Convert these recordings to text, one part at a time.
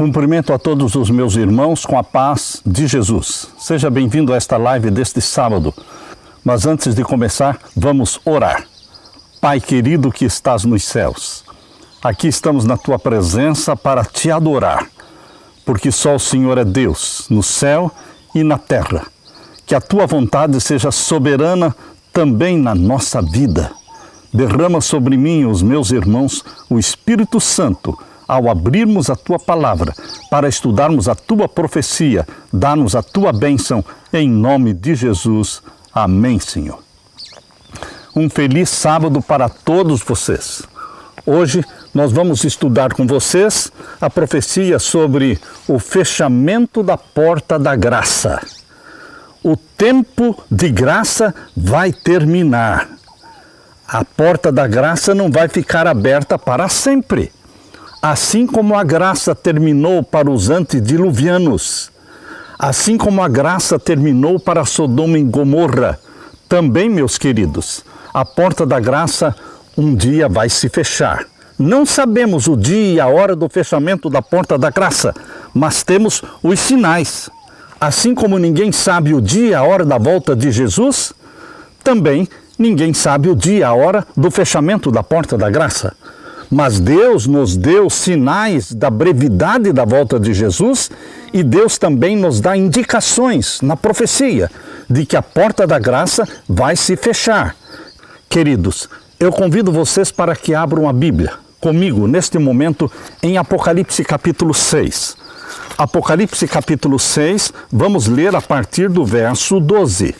Cumprimento a todos os meus irmãos com a paz de Jesus. Seja bem-vindo a esta live deste sábado. Mas antes de começar, vamos orar. Pai querido que estás nos céus, aqui estamos na Tua presença para Te adorar, porque só o Senhor é Deus, no céu e na terra. Que a Tua vontade seja soberana também na nossa vida. Derrama sobre mim e os meus irmãos o Espírito Santo, ao abrirmos a Tua palavra, para estudarmos a Tua profecia, dá-nos a Tua bênção, em nome de Jesus. Amém, Senhor. Um feliz sábado para todos vocês. Hoje nós vamos estudar com vocês a profecia sobre o fechamento da porta da graça. O tempo de graça vai terminar. A porta da graça não vai ficar aberta para sempre. Assim como a graça terminou para os antediluvianos, assim como a graça terminou para Sodoma e Gomorra, também, meus queridos, a porta da graça um dia vai se fechar. Não sabemos o dia e a hora do fechamento da porta da graça, mas temos os sinais. Assim como ninguém sabe o dia e a hora da volta de Jesus, também ninguém sabe o dia e a hora do fechamento da porta da graça. Mas Deus nos deu sinais da brevidade da volta de Jesus e Deus também nos dá indicações na profecia de que a porta da graça vai se fechar. Queridos, eu convido vocês para que abram a Bíblia comigo neste momento em Apocalipse capítulo 6. Apocalipse capítulo 6, vamos ler a partir do verso 12.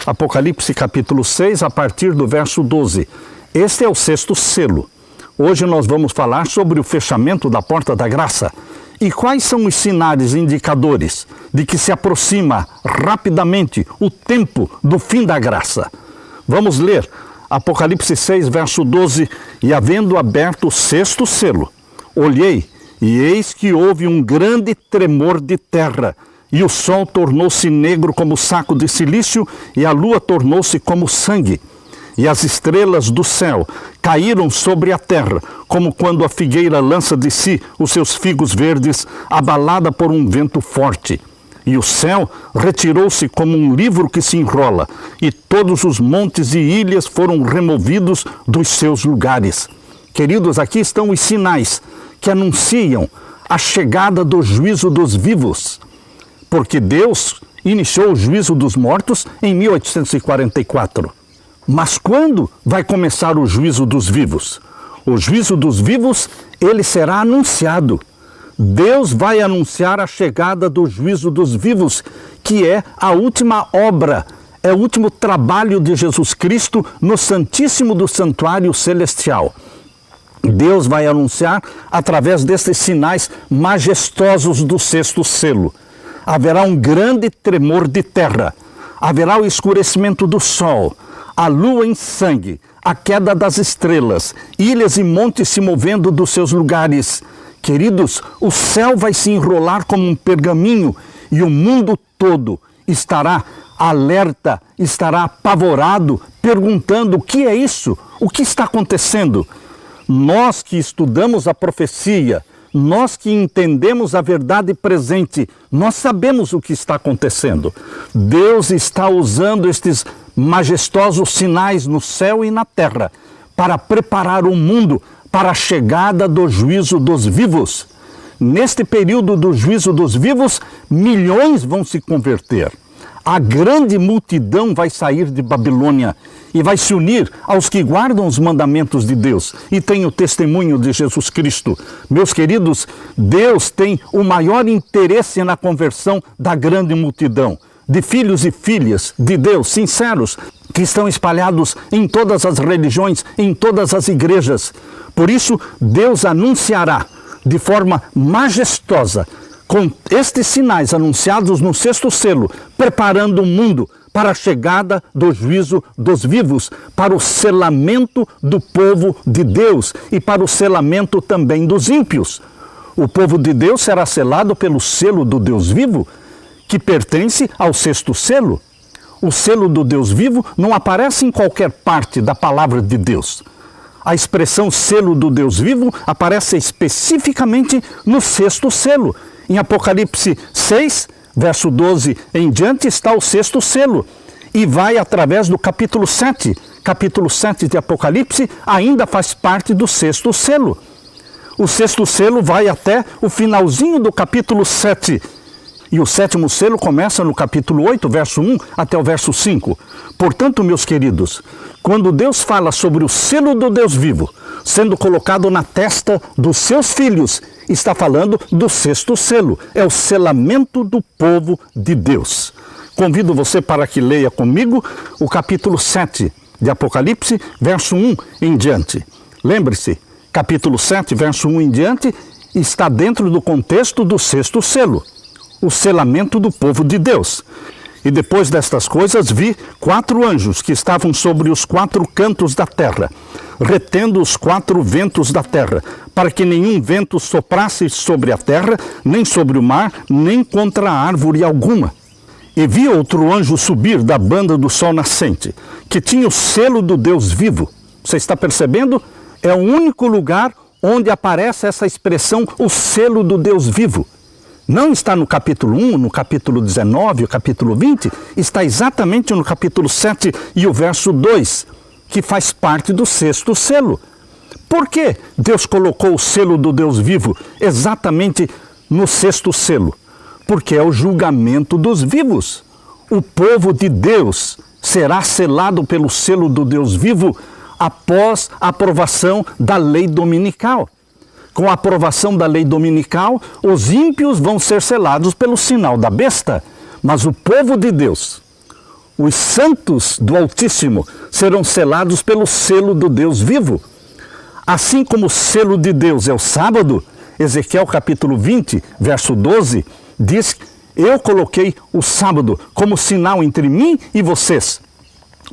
Apocalipse capítulo 6, a partir do verso 12. Este é o sexto selo. Hoje nós vamos falar sobre o fechamento da porta da graça. E quais são os sinais indicadores de que se aproxima rapidamente o tempo do fim da graça? Vamos ler Apocalipse 6, verso 12. E havendo aberto o sexto selo, olhei, e eis que houve um grande tremor de terra, e o sol tornou-se negro como saco de cilício, e a lua tornou-se como sangue. E as estrelas do céu caíram sobre a terra, como quando a figueira lança de si os seus figos verdes, abalada por um vento forte. E o céu retirou-se como um livro que se enrola, e todos os montes e ilhas foram removidos dos seus lugares. Queridos, aqui estão os sinais que anunciam a chegada do juízo dos vivos, porque Deus iniciou o juízo dos mortos em 1844. Mas quando vai começar o juízo dos vivos? O juízo dos vivos, ele será anunciado. Deus vai anunciar a chegada do juízo dos vivos, que é a última obra, é o último trabalho de Jesus Cristo no Santíssimo do Santuário Celestial. Deus vai anunciar através destes sinais majestosos do sexto selo. Haverá um grande tremor de terra, haverá o escurecimento do sol, a lua em sangue, a queda das estrelas, ilhas e montes se movendo dos seus lugares. Queridos, o céu vai se enrolar como um pergaminho e o mundo todo estará alerta, estará apavorado, perguntando: o que é isso? O que está acontecendo? Nós que estudamos a profecia, nós que entendemos a verdade presente, nós sabemos o que está acontecendo. Deus está usando estes majestosos sinais no céu e na terra para preparar o mundo para a chegada do juízo dos vivos. Neste período do juízo dos vivos, milhões vão se converter. A grande multidão vai sair de Babilônia e vai se unir aos que guardam os mandamentos de Deus e têm o testemunho de Jesus Cristo. Meus queridos, Deus tem o maior interesse na conversão da grande multidão, de filhos e filhas de Deus sinceros, que estão espalhados em todas as religiões, em todas as igrejas. Por isso, Deus anunciará de forma majestosa, com estes sinais anunciados no sexto selo, preparando o mundo para a chegada do juízo dos vivos, para o selamento do povo de Deus e para o selamento também dos ímpios. O povo de Deus será selado pelo selo do Deus vivo, que pertence ao sexto selo. O selo do Deus vivo não aparece em qualquer parte da palavra de Deus. a expressão selo do Deus vivo aparece especificamente no 6º selo. Em Apocalipse 6, verso 12 em diante, está o 6º selo. E vai através do capítulo 7. Capítulo 7 de Apocalipse ainda faz parte do 6º selo. O 6º selo vai até o finalzinho do capítulo 7. E o 7º selo começa no capítulo 8, verso 1 até o verso 5. Portanto, meus queridos, quando Deus fala sobre o selo do Deus vivo sendo colocado na testa dos seus filhos, está falando do 6º selo. É o selamento do povo de Deus. Convido você para que leia comigo o capítulo 7 de Apocalipse, verso 1 em diante. Lembre-se, capítulo 7, verso 1 em diante, está dentro do contexto do 6º selo, o selamento do povo de Deus. E depois destas coisas vi 4 anjos que estavam sobre os 4 cantos da terra, retendo os 4 ventos da terra, para que nenhum vento soprasse sobre a terra, nem sobre o mar, nem contra a árvore alguma. E vi outro anjo subir da banda do sol nascente, que tinha o selo do Deus vivo. Você está percebendo? É o único lugar onde aparece essa expressão, o selo do Deus vivo. Não está no capítulo 1, no capítulo 19, o capítulo 20, está exatamente no capítulo 7 e o verso 2, que faz parte do 6º selo. Por que Deus colocou o selo do Deus vivo exatamente no 6º selo? Porque é o julgamento dos vivos. O povo de Deus será selado pelo selo do Deus vivo após a aprovação da lei dominical. Com a aprovação da lei dominical, os ímpios vão ser selados pelo sinal da besta, mas o povo de Deus, os santos do Altíssimo, serão selados pelo selo do Deus vivo. Assim como o selo de Deus é o sábado, Ezequiel capítulo 20, verso 12, diz: eu coloquei o sábado como sinal entre mim e vocês,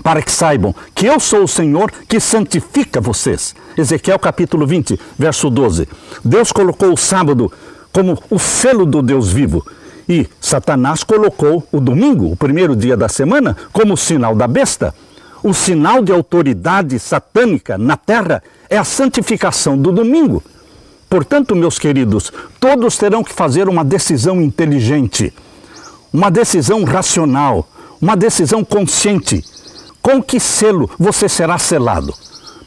para que saibam que eu sou o Senhor que santifica vocês. Ezequiel capítulo 20, verso 12. Deus colocou o sábado como o selo do Deus vivo. E Satanás colocou o domingo, o primeiro dia da semana, como o sinal da besta. O sinal de autoridade satânica na terra é a santificação do domingo. Portanto, meus queridos, todos terão que fazer uma decisão inteligente, uma decisão racional, uma decisão consciente. Com que selo você será selado?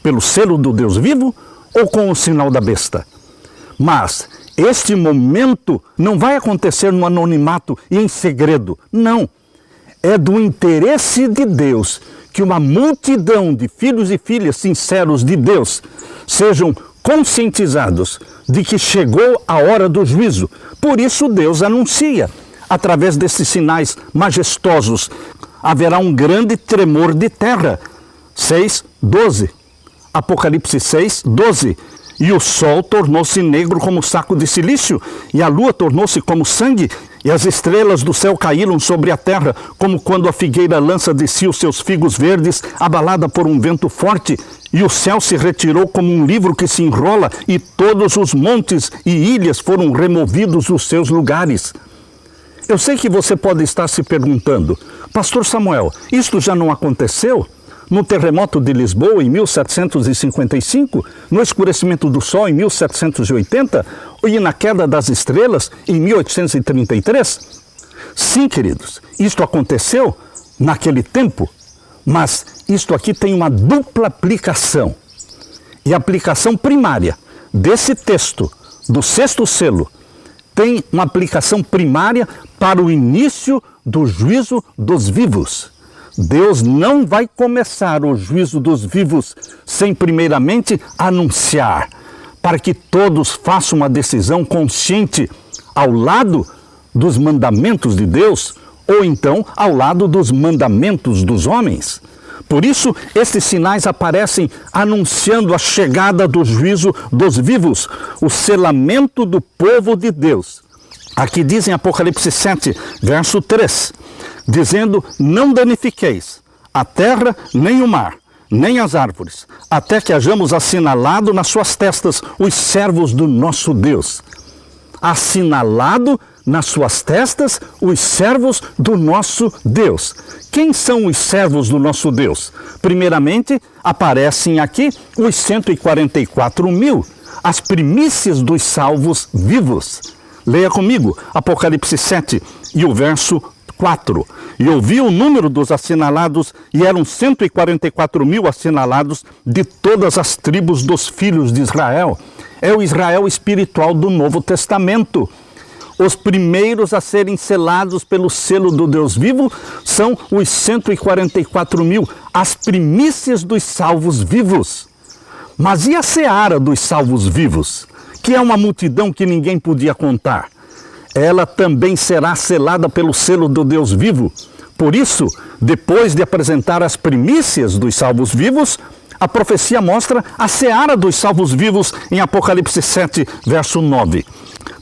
Pelo selo do Deus vivo ou com o sinal da besta? Mas este momento não vai acontecer no anonimato e em segredo. Não. É do interesse de Deus que uma multidão de filhos e filhas sinceros de Deus sejam conscientizados de que chegou a hora do juízo. Por isso Deus anuncia, através desses sinais majestosos, haverá um grande tremor de terra. 6:12. Apocalipse 6:12. E o sol tornou-se negro como saco de silício, e a lua tornou-se como sangue, e as estrelas do céu caíram sobre a terra, como quando a figueira lança de si os seus figos verdes, abalada por um vento forte, e o céu se retirou como um livro que se enrola, e todos os montes e ilhas foram removidos dos seus lugares. Eu sei que você pode estar se perguntando: Pastor Samuel, isto já não aconteceu? No terremoto de Lisboa, em 1755, no escurecimento do sol, em 1780, e na queda das estrelas, em 1833? Sim, queridos, isto aconteceu naquele tempo, mas isto aqui tem uma dupla aplicação. E a aplicação primária desse texto, do 6º selo, tem uma aplicação primária para o início do juízo dos vivos. Deus não vai começar o juízo dos vivos sem primeiramente anunciar, para que todos façam uma decisão consciente ao lado dos mandamentos de Deus ou então ao lado dos mandamentos dos homens. Por isso, esses sinais aparecem anunciando a chegada do juízo dos vivos, o selamento do povo de Deus. Aqui diz em Apocalipse 7, verso 3, dizendo: não danifiqueis a terra, nem o mar, nem as árvores, até que hajamos assinalado nas suas testas os servos do nosso Deus. Assinalado nas suas testas os servos do nosso Deus. Quem são os servos do nosso Deus? Primeiramente, aparecem aqui os 144 mil, as primícias dos salvos vivos. Leia comigo, Apocalipse 7 e o verso 4. E ouvi o número dos assinalados, e eram 144 mil assinalados de todas as tribos dos filhos de Israel. É o Israel espiritual do Novo Testamento. Os primeiros a serem selados pelo selo do Deus vivo são os 144 mil, as primícias dos salvos vivos. Mas e a seara dos salvos vivos, que é uma multidão que ninguém podia contar? Ela também será selada pelo selo do Deus vivo. Por isso, depois de apresentar as primícias dos salvos vivos, a profecia mostra a seara dos salvos vivos em Apocalipse 7, verso 9.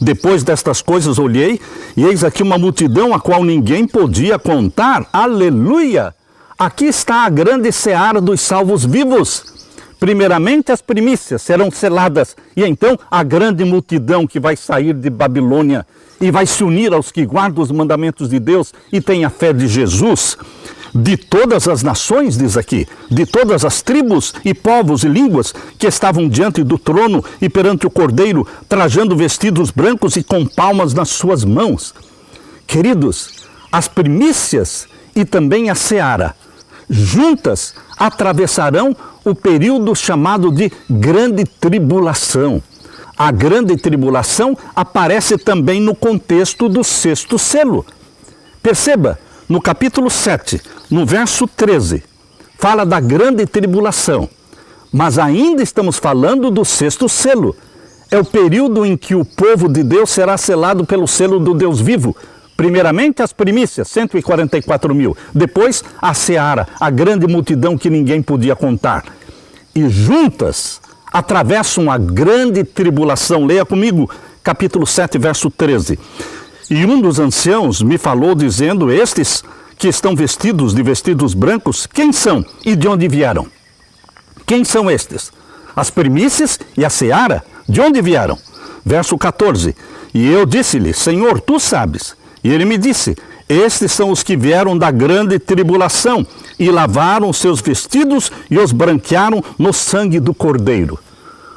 Depois destas coisas olhei, e eis aqui uma multidão a qual ninguém podia contar. Aleluia! Aqui está a grande seara dos salvos vivos. Primeiramente as primícias serão seladas, e então a grande multidão que vai sair de Babilônia e vai se unir aos que guardam os mandamentos de Deus e têm a fé de Jesus. De todas as nações, diz aqui, de todas as tribos e povos e línguas que estavam diante do trono e perante o Cordeiro, trajando vestidos brancos e com palmas nas suas mãos. Queridos, as primícias e também a seara, juntas atravessarão o período chamado de Grande Tribulação. A Grande Tribulação aparece também no contexto do sexto selo. Perceba, no capítulo 7, no verso 13, fala da Grande Tribulação, mas ainda estamos falando do sexto selo. É o período em que o povo de Deus será selado pelo selo do Deus vivo. Primeiramente as primícias, 144 mil. Depois a seara, a grande multidão que ninguém podia contar. E juntas atravessam a grande tribulação. Leia comigo, capítulo 7, verso 13. E um dos anciãos me falou dizendo, estes que estão vestidos de vestidos brancos, quem são e de onde vieram? Quem são estes? As primícias e a seara, de onde vieram? Verso 14. E eu disse-lhe, Senhor, tu sabes. E ele me disse, estes são os que vieram da grande tribulação e lavaram seus vestidos e os branquearam no sangue do Cordeiro.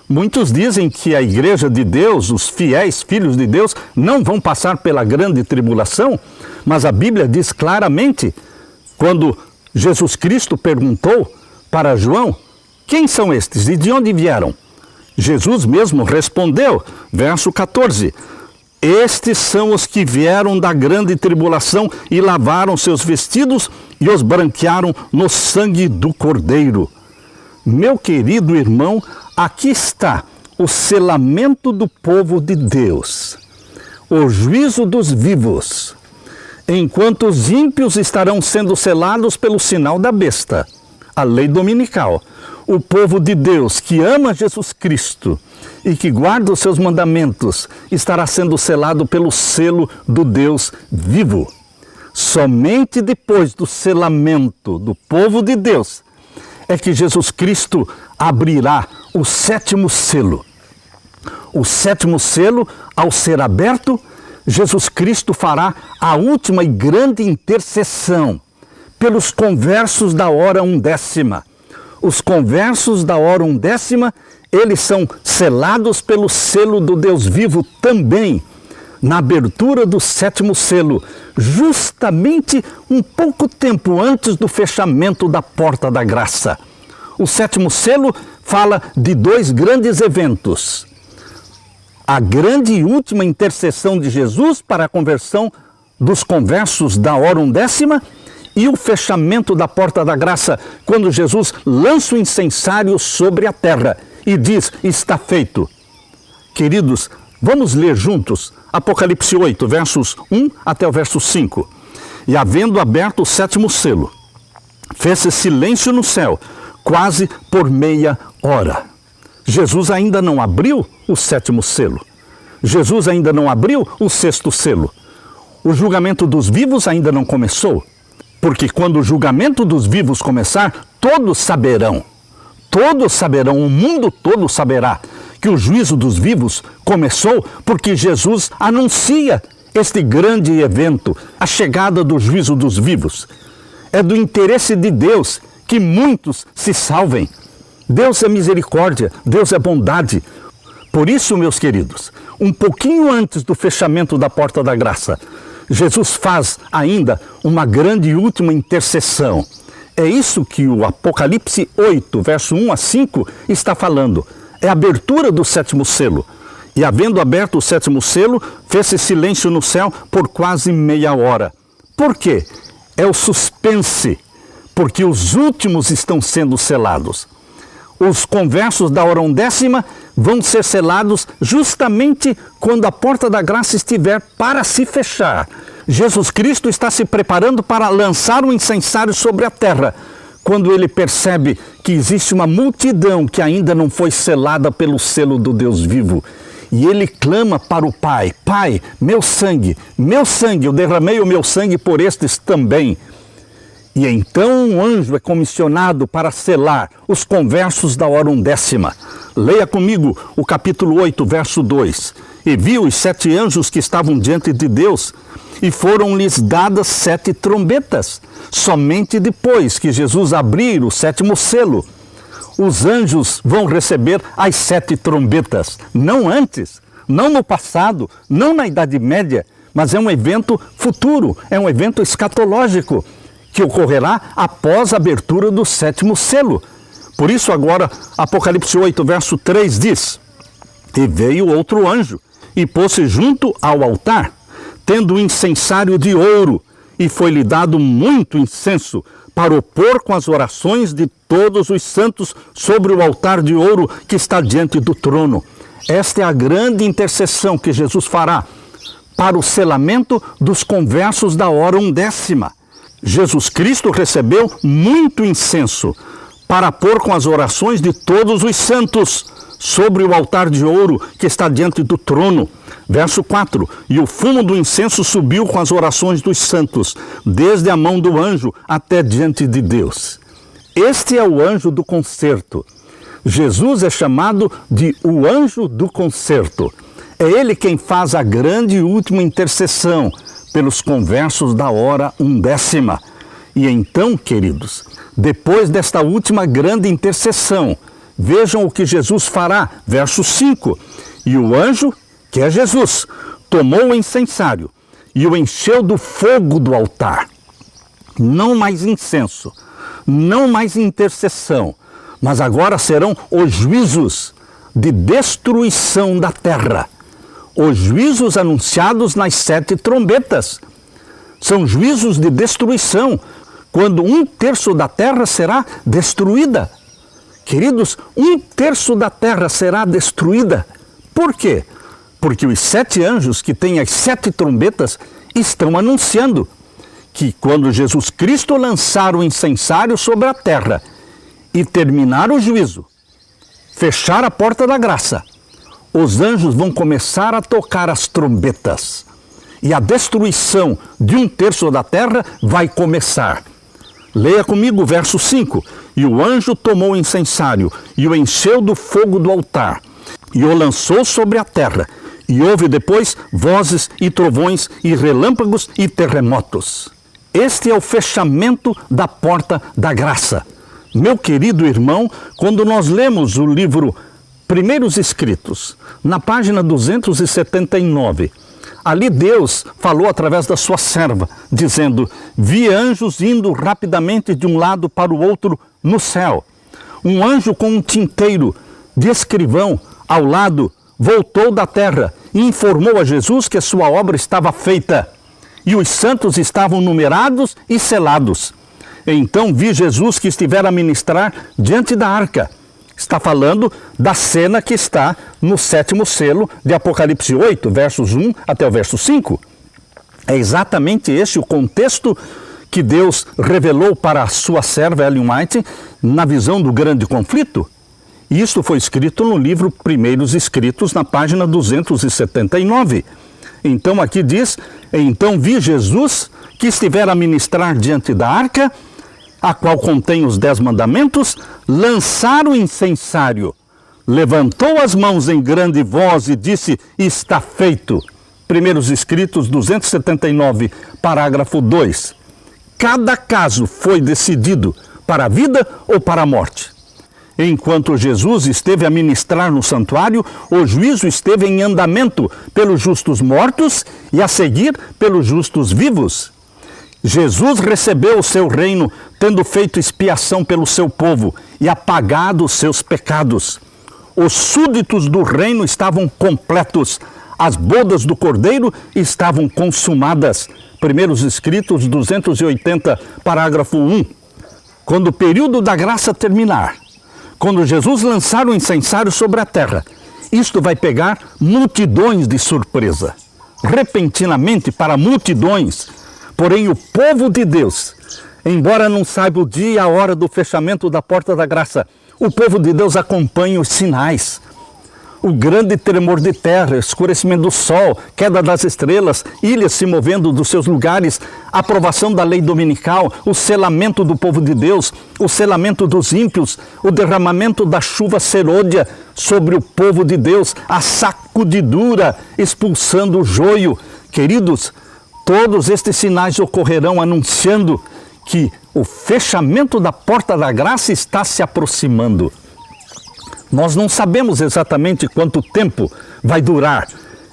Muitos dizem que a igreja de Deus, os fiéis filhos de Deus, não vão passar pela grande tribulação, mas a Bíblia diz claramente, quando Jesus Cristo perguntou para João, quem são estes e de onde vieram? Jesus mesmo respondeu, verso 14, estes são os que vieram da grande tribulação e lavaram seus vestidos e os branquearam no sangue do Cordeiro. Meu querido irmão, aqui está o selamento do povo de Deus, o juízo dos vivos, enquanto os ímpios estarão sendo selados pelo sinal da besta, a lei dominical. O povo de Deus que ama Jesus Cristo e que guarda os seus mandamentos estará sendo selado pelo selo do Deus vivo. Somente depois do selamento do povo de Deus é que Jesus Cristo abrirá o sétimo selo. O sétimo selo, ao ser aberto, Jesus Cristo fará a última e grande intercessão pelos conversos da hora undécima. Os conversos da hora undécima, eles são selados pelo selo do Deus vivo também, na abertura do sétimo selo, justamente um pouco tempo antes do fechamento da porta da graça. O sétimo selo fala de dois grandes eventos. A grande e última intercessão de Jesus para a conversão dos conversos da hora undécima e o fechamento da porta da graça, quando Jesus lança o incensário sobre a terra e diz, está feito. Queridos, vamos ler juntos Apocalipse 8, versos 1 até o verso 5. E havendo aberto o sétimo selo, fez-se silêncio no céu, quase por meia hora. Jesus ainda não abriu o sétimo selo. Jesus ainda não abriu o sexto selo. O julgamento dos vivos ainda não começou. Porque quando o julgamento dos vivos começar, todos saberão, o mundo todo saberá que o juízo dos vivos começou porque Jesus anuncia este grande evento, a chegada do juízo dos vivos. É do interesse de Deus que muitos se salvem. Deus é misericórdia, Deus é bondade. Por isso, meus queridos, um pouquinho antes do fechamento da porta da graça, Jesus faz ainda uma grande e última intercessão. É isso que o Apocalipse 8, verso 1 a 5 está falando. É a abertura do sétimo selo. E havendo aberto o sétimo selo, fez-se silêncio no céu por quase meia hora. Por quê? É o suspense, porque os últimos estão sendo selados. Os conversos da hora undécima vão ser selados justamente quando a porta da graça estiver para se fechar. Jesus Cristo está se preparando para lançar o incensário sobre a terra, quando ele percebe que existe uma multidão que ainda não foi selada pelo selo do Deus vivo. E ele clama para o Pai: Pai, meu sangue, eu derramei o meu sangue por estes também. E então um anjo é comissionado para selar os conversos da hora undécima. Leia comigo o capítulo 8, verso 2. E viu os 7 anjos que estavam diante de Deus, e foram-lhes dadas 7 trombetas. Somente depois que Jesus abrir o 7º selo, os anjos vão receber as 7 trombetas. Não antes, não no passado, não na Idade Média, mas é um evento futuro, é um evento escatológico, que ocorrerá após a abertura do 7º selo. Por isso agora, Apocalipse 8, verso 3 diz: E veio outro anjo, e pôs-se junto ao altar, tendo um incensário de ouro, e foi-lhe dado muito incenso, para o pôr com as orações de todos os santos sobre o altar de ouro que está diante do trono. Esta é a grande intercessão que Jesus fará para o selamento dos conversos da hora undécima. Jesus Cristo recebeu muito incenso para pôr com as orações de todos os santos sobre o altar de ouro que está diante do trono. Verso 4, e o fumo do incenso subiu com as orações dos santos, desde a mão do anjo até diante de Deus. Este é o anjo do concerto. Jesus é chamado de o anjo do concerto. É ele quem faz a grande e última intercessão pelos conversos da hora undécima. E então, queridos, depois desta última grande intercessão, vejam o que Jesus fará. Verso 5, e o anjo, que é Jesus, tomou o incensário e o encheu do fogo do altar. Não mais incenso, não mais intercessão, mas agora serão os juízos de destruição da terra. Os juízos anunciados nas 7 trombetas. São juízos de destruição, quando 1/3 da terra será destruída. Queridos, 1/3 da terra será destruída. Por quê? Porque os 7 anjos que têm as 7 trombetas estão anunciando que quando Jesus Cristo lançar o incensário sobre a terra e terminar o juízo, fechar a porta da graça, os anjos vão começar a tocar as trombetas e a destruição de 1/3 da terra vai começar. Leia comigo o verso 5. E o anjo tomou o incensário e o encheu do fogo do altar e o lançou sobre a terra. E houve depois vozes e trovões e relâmpagos e terremotos. Este é o fechamento da porta da graça. Meu querido irmão, quando nós lemos o livro Primeiros Escritos, na página 279, ali Deus falou através da sua serva, dizendo: vi anjos indo rapidamente de um lado para o outro no céu. Um anjo com um tinteiro de escrivão ao lado voltou da terra e informou a Jesus que a sua obra estava feita e os santos estavam numerados e selados. Então vi Jesus que estivera a ministrar diante da arca. Está falando da cena que está no 7º selo de Apocalipse 8, versos 1 até o verso 5. É exatamente esse o contexto que Deus revelou para a sua serva Ellen White na visão do grande conflito. Isto foi escrito no livro Primeiros Escritos, na página 279. Então aqui diz: então vi Jesus que estivera a ministrar diante da arca, a qual contém os 10 mandamentos, lançar o incensário, levantou as mãos em grande voz e disse: está feito. Primeiros Escritos 279, parágrafo 2. Cada caso foi decidido para a vida ou para a morte. Enquanto Jesus esteve a ministrar no santuário, o juízo esteve em andamento pelos justos mortos e a seguir pelos justos vivos. Jesus recebeu o seu reino, tendo feito expiação pelo seu povo e apagado os seus pecados. Os súditos do reino estavam completos, as bodas do Cordeiro estavam consumadas. Primeiros Escritos 280, parágrafo 1. Quando o período da graça terminar, quando Jesus lançar o incensário sobre a terra, isto vai pegar multidões de surpresa. Repentinamente para multidões, porém o povo de Deus, embora não saiba o dia e a hora do fechamento da porta da graça, o povo de Deus acompanha os sinais. O grande tremor de terra, escurecimento do sol, queda das estrelas, ilhas se movendo dos seus lugares, aprovação da lei dominical, o selamento do povo de Deus, o selamento dos ímpios, o derramamento da chuva serôdia sobre o povo de Deus, a sacudidura expulsando o joio. Queridos, todos estes sinais ocorrerão anunciando que o fechamento da porta da graça está se aproximando. Nós não sabemos exatamente quanto tempo vai durar,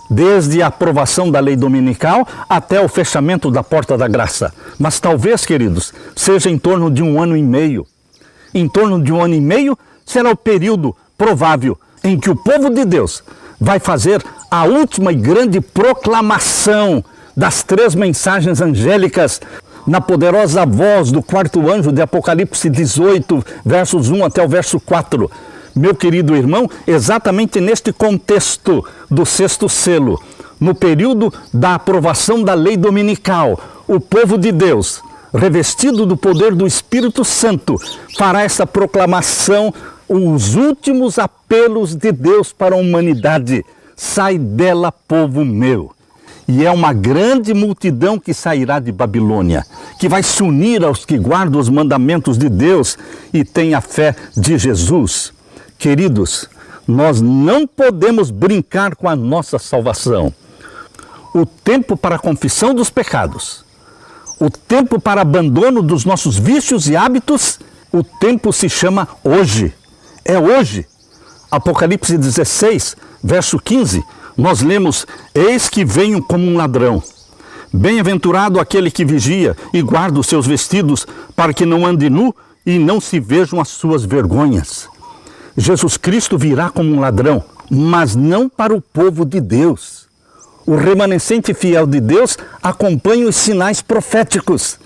desde a aprovação da lei dominical até o fechamento da porta da graça. Mas talvez, queridos, seja em torno de 1 ano e meio. Em torno de 1 ano e meio será o período provável em que o povo de Deus vai fazer a última e grande proclamação das 3 mensagens angélicas, na poderosa voz do 4º anjo de Apocalipse 18, versos 1 até o verso 4. Meu querido irmão, exatamente neste contexto do 6º selo, no período da aprovação da lei dominical, o povo de Deus, revestido do poder do Espírito Santo, fará essa proclamação, os últimos apelos de Deus para a humanidade. Sai dela, povo meu. E é uma grande multidão que sairá de Babilônia, que vai se unir aos que guardam os mandamentos de Deus e têm a fé de Jesus. Queridos, nós não podemos brincar com a nossa salvação. O tempo para a confissão dos pecados, o tempo para abandono dos nossos vícios e hábitos, o tempo se chama hoje. É hoje. Apocalipse 16, verso 15, nós lemos: eis que venho como um ladrão. Bem-aventurado aquele que vigia e guarda os seus vestidos, para que não ande nu e não se vejam as suas vergonhas. Jesus Cristo virá como um ladrão, mas não para o povo de Deus. O remanescente fiel de Deus acompanha os sinais proféticos.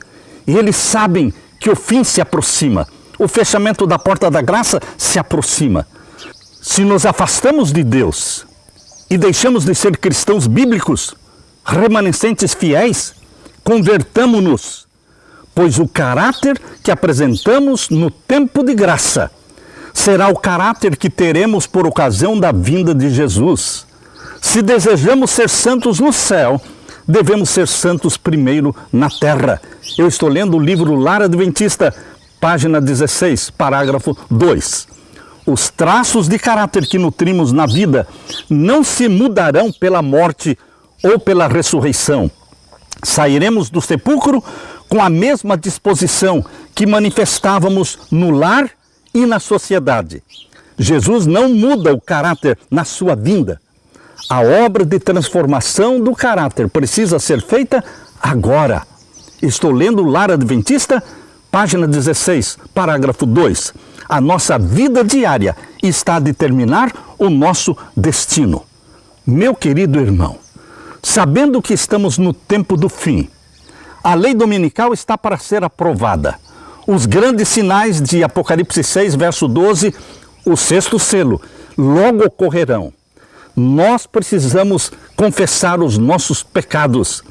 E eles sabem que o fim se aproxima. O fechamento da porta da graça se aproxima. Se nos afastamos de Deus e deixamos de ser cristãos bíblicos, remanescentes fiéis, convertamo-nos, pois o caráter que apresentamos no tempo de graça será o caráter que teremos por ocasião da vinda de Jesus. Se desejamos ser santos no céu, devemos ser santos primeiro na terra. Eu estou lendo o livro Lar Adventista, página 16, parágrafo 2. Os traços de caráter que nutrimos na vida não se mudarão pela morte ou pela ressurreição. Sairemos do sepulcro com a mesma disposição que manifestávamos no lar e na sociedade. Jesus não muda o caráter na sua vinda. A obra de transformação do caráter precisa ser feita agora. Estou lendo o Lar Adventista, página 16, parágrafo 2. A nossa vida diária está a determinar o nosso destino. Meu querido irmão, sabendo que estamos no tempo do fim, a lei dominical está para ser aprovada. Os grandes sinais de Apocalipse 6, verso 12, o 6º selo, logo ocorrerão. Nós precisamos confessar os nossos pecados.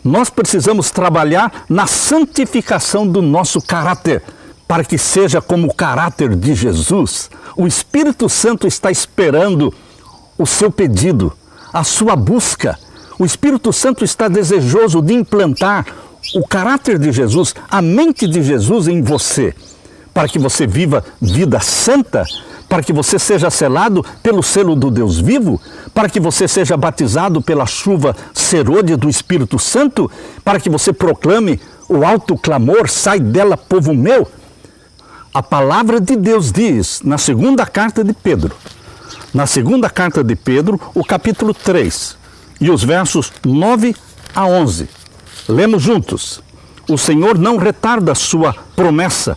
Nós precisamos trabalhar na santificação do nosso caráter, para que seja como o caráter de Jesus. O Espírito Santo está esperando o seu pedido, a sua busca. O Espírito Santo está desejoso de implantar o caráter de Jesus, a mente de Jesus em você, para que você viva vida santa, para que você seja selado pelo selo do Deus vivo, para que você seja batizado pela chuva serôdia do Espírito Santo, para que você proclame o alto clamor, sai dela, povo meu. A palavra de Deus diz, na segunda carta de Pedro, o capítulo 3, e os versos 9 a 11. Lemos juntos. O Senhor não retarda a sua promessa,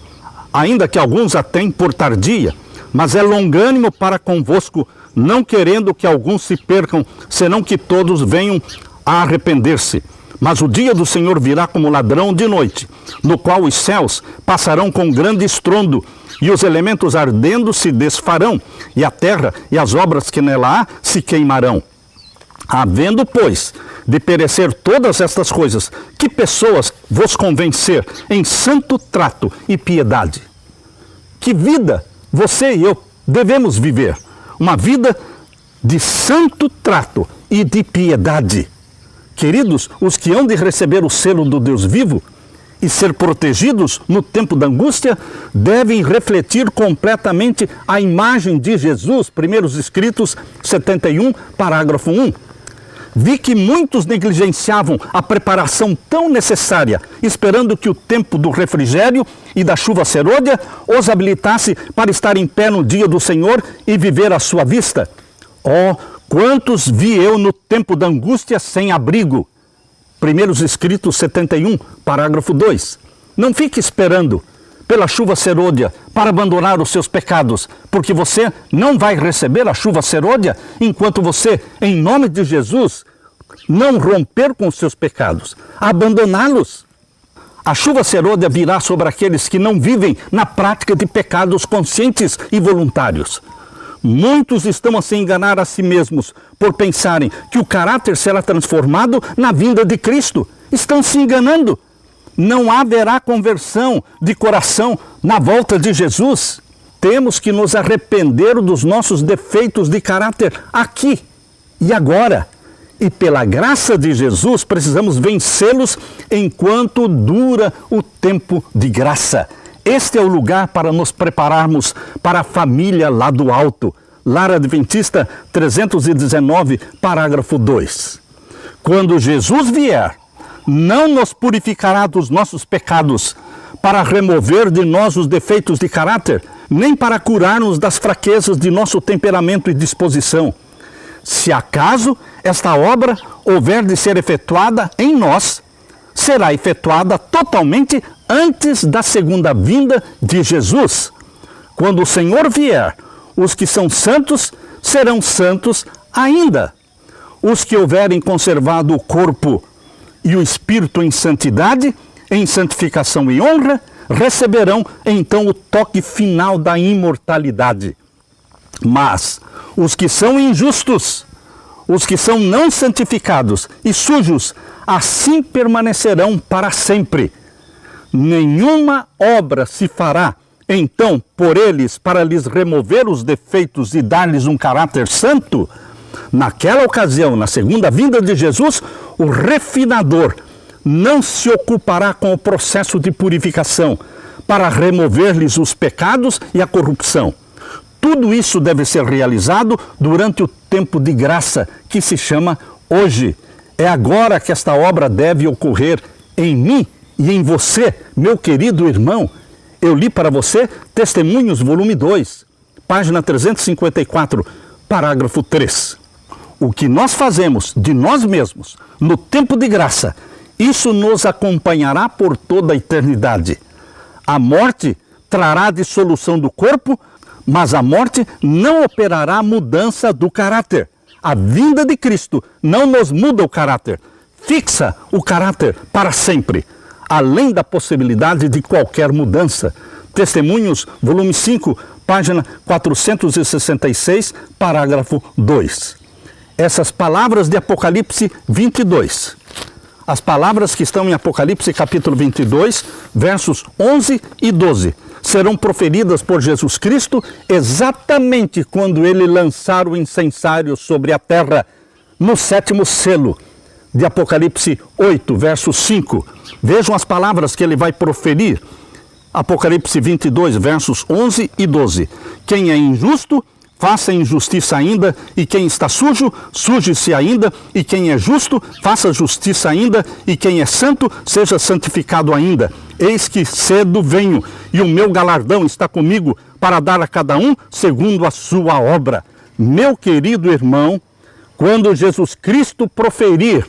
ainda que alguns a tenham por tardia, mas é longânimo para convosco, não querendo que alguns se percam, senão que todos venham a arrepender-se. Mas o dia do Senhor virá como ladrão de noite, no qual os céus passarão com grande estrondo, e os elementos ardendo se desfarão, e a terra e as obras que nela há se queimarão. Havendo, pois, de perecer todas estas coisas, que pessoas vos convencer em santo trato e piedade? Que vida você e eu devemos viver? Uma vida de santo trato e de piedade. Queridos, os que hão de receber o selo do Deus vivo e ser protegidos no tempo da angústia, devem refletir completamente a imagem de Jesus, primeiros escritos 71, parágrafo 1. Vi que muitos negligenciavam a preparação tão necessária, esperando que o tempo do refrigério e da chuva serôdia os habilitasse para estar em pé no dia do Senhor e viver à sua vista. Oh, quantos vi eu no tempo da angústia sem abrigo! Primeiros escritos 71, parágrafo 2. Não fique esperando pela chuva serôdia para abandonar os seus pecados, porque você não vai receber a chuva serôdia enquanto você, em nome de Jesus, não romper com os seus pecados, abandoná-los. A chuva serôdia virá sobre aqueles que não vivem na prática de pecados conscientes e voluntários. Muitos estão a se enganar a si mesmos por pensarem que o caráter será transformado na vinda de Cristo. Estão se enganando. Não haverá conversão de coração na volta de Jesus. Temos que nos arrepender dos nossos defeitos de caráter aqui e agora. E pela graça de Jesus precisamos vencê-los enquanto dura o tempo de graça. Este é o lugar para nos prepararmos para a família lá do alto. Lar Adventista 319, parágrafo 2. Quando Jesus vier, não nos purificará dos nossos pecados para remover de nós os defeitos de caráter, nem para curar-nos das fraquezas de nosso temperamento e disposição. Se acaso esta obra houver de ser efetuada em nós, será efetuada totalmente antes da segunda vinda de Jesus. Quando o Senhor vier, os que são santos serão santos ainda. Os que houverem conservado o corpo e o espírito em santidade, em santificação e honra, receberão então o toque final da imortalidade. Mas os que são injustos, os que são não santificados e sujos, assim permanecerão para sempre. Nenhuma obra se fará, então, por eles, para lhes remover os defeitos e dar-lhes um caráter santo. Naquela ocasião, na segunda vinda de Jesus, o refinador não se ocupará com o processo de purificação para remover-lhes os pecados e a corrupção. Tudo isso deve ser realizado durante o tempo de graça, que se chama hoje. É agora que esta obra deve ocorrer em mim e em você, meu querido irmão. Eu li para você Testemunhos, volume 2, página 354, parágrafo 3. O que nós fazemos de nós mesmos no tempo de graça, isso nos acompanhará por toda a eternidade. A morte trará a dissolução do corpo, mas a morte não operará a mudança do caráter. A vinda de Cristo não nos muda o caráter, fixa o caráter para sempre, além da possibilidade de qualquer mudança. Testemunhos, volume 5, página 466, parágrafo 2. Essas palavras de Apocalipse 22, as palavras que estão em Apocalipse capítulo 22, versos 11 e 12, serão proferidas por Jesus Cristo exatamente quando ele lançar o incensário sobre a terra, no 7º selo de Apocalipse 8, verso 5. Vejam as palavras que ele vai proferir. Apocalipse 22, versos 11 e 12. Quem é injusto, faça injustiça ainda, e quem está sujo, suje-se ainda, e quem é justo, faça justiça ainda, e quem é santo, seja santificado ainda. Eis que cedo venho, e o meu galardão está comigo, para dar a cada um segundo a sua obra. Meu querido irmão, quando Jesus Cristo proferir,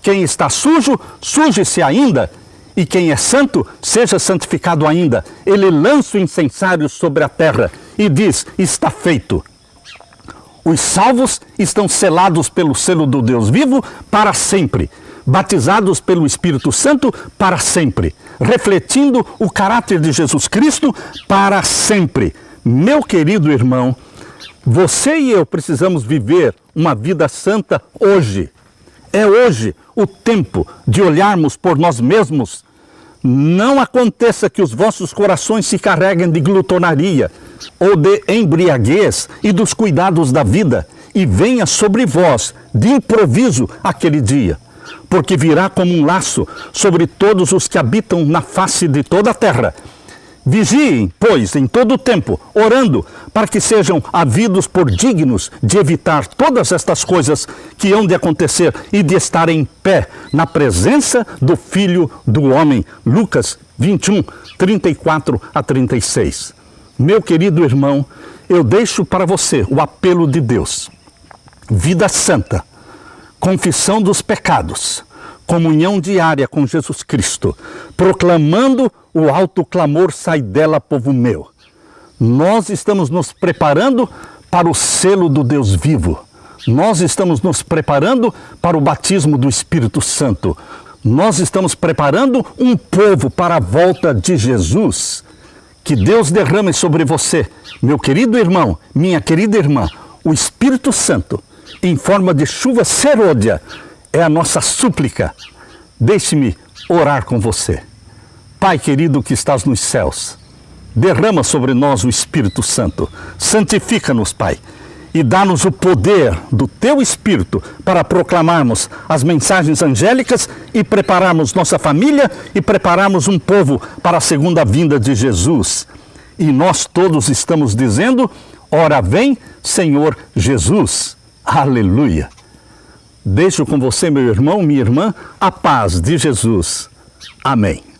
quem está sujo, suje-se ainda, e quem é santo, seja santificado ainda. Ele lança o incensário sobre a terra e diz, está feito. Os salvos estão selados pelo selo do Deus vivo para sempre, batizados pelo Espírito Santo para sempre, refletindo o caráter de Jesus Cristo para sempre. Meu querido irmão, você e eu precisamos viver uma vida santa hoje. É hoje o tempo de olharmos por nós mesmos. Não aconteça que os vossos corações se carreguem de glutonaria ou de embriaguez e dos cuidados da vida, e venha sobre vós de improviso aquele dia, porque virá como um laço sobre todos os que habitam na face de toda a terra. Vigiem, pois, em todo o tempo, orando, para que sejam havidos por dignos de evitar todas estas coisas que hão de acontecer e de estar em pé na presença do Filho do Homem. Lucas 21, 34 a 36. Meu querido irmão, eu deixo para você o apelo de Deus. Vida santa, confissão dos pecados, comunhão diária com Jesus Cristo, proclamando o alto clamor, sai dela, povo meu. Nós estamos nos preparando para o selo do Deus vivo. Nós estamos nos preparando para o batismo do Espírito Santo. Nós estamos preparando um povo para a volta de Jesus. Que Deus derrame sobre você, meu querido irmão, minha querida irmã, o Espírito Santo, em forma de chuva serôdia, é a nossa súplica. Deixe-me orar com você. Pai querido que estás nos céus, derrama sobre nós o Espírito Santo. Santifica-nos, Pai, e dá-nos o poder do Teu Espírito para proclamarmos as mensagens angélicas e prepararmos nossa família e prepararmos um povo para a segunda vinda de Jesus. E nós todos estamos dizendo, ora vem, Senhor Jesus. Aleluia. Deixo com você, meu irmão, minha irmã, a paz de Jesus. Amém.